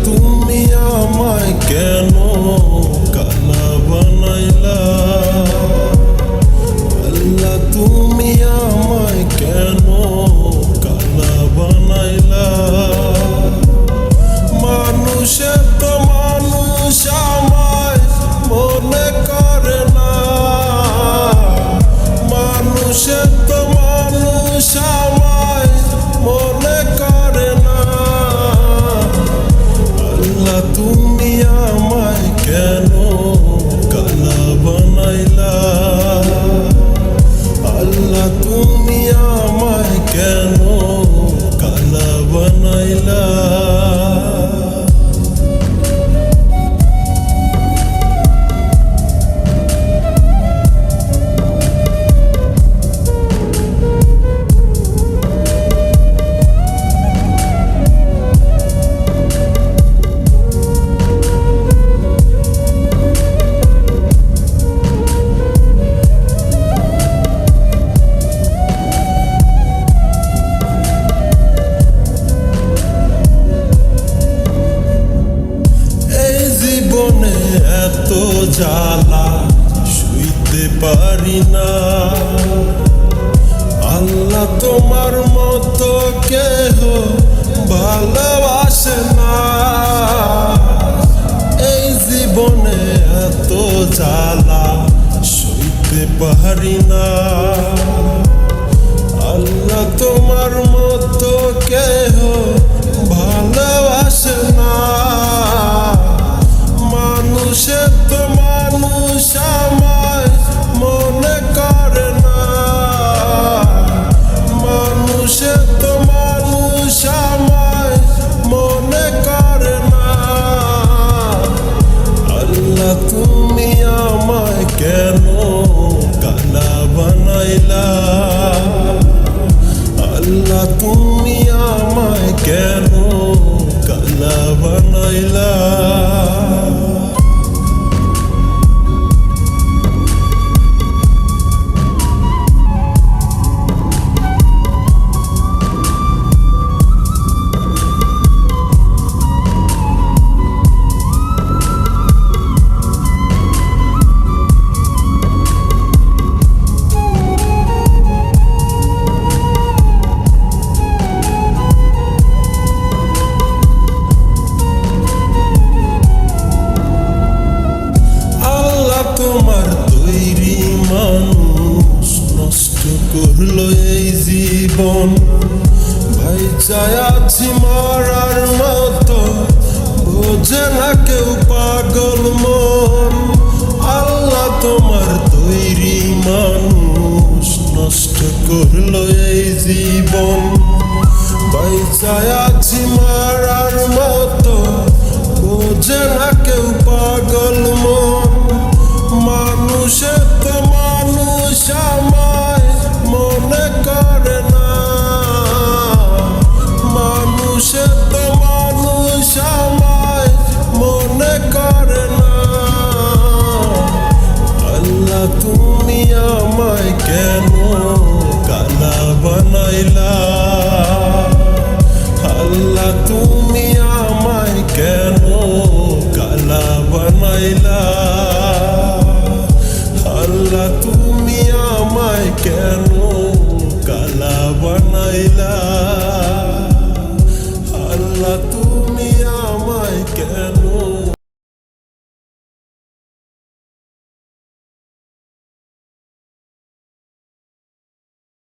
তুমি আমায় কেন কানা বানাইলা? আল্লাহ তুমি আমায় কেন কানা বানাইলা? মানুষে তো মানুষ আমায় মনে করে না, মানুষে তো মানুষ আমায় মনে করে না। আল্লাহ তুমি আমায় কেন কানা বানাইলা? আল্লাহ তুমি আমায় কেন কানা বানাইলা? এত জ্বালা শুইতে পারি না, আল্লাহ তোমার মতো কেহ ভালোবাসে না। এই জীবনে এত জ্বালা শুইতে পারি না, আল্লাহ তোমার মতো কেহ ভালোবাসে না। মানুষে তো মানুষ আমায় মনে করে না, মানুষে তো মানুষ আমায় মনে করে না। আল্লাহ তুমি আমায় কেন কানা বানাইলা? আল্লাহ তুমি আমায় কেন কানা বানাইলা? তোমার তৈরি মানুষ নষ্ট করলো এই জীবন, ভাই চায়াছি মরার মতো বোঝে না কেউ পাগল মন। আল্লাহ তোমার তৈরি মানুষ নষ্ট করলো এই জীবন, ভাই চায়াছি মরার মতো বোঝে না কেউ পাগল মন। মানুষে তো মানুষ আমায় মনে করে না, মানুষে তো মানুষ আমায় মনে করে না। আল্লাহ তুমি আমায় কেন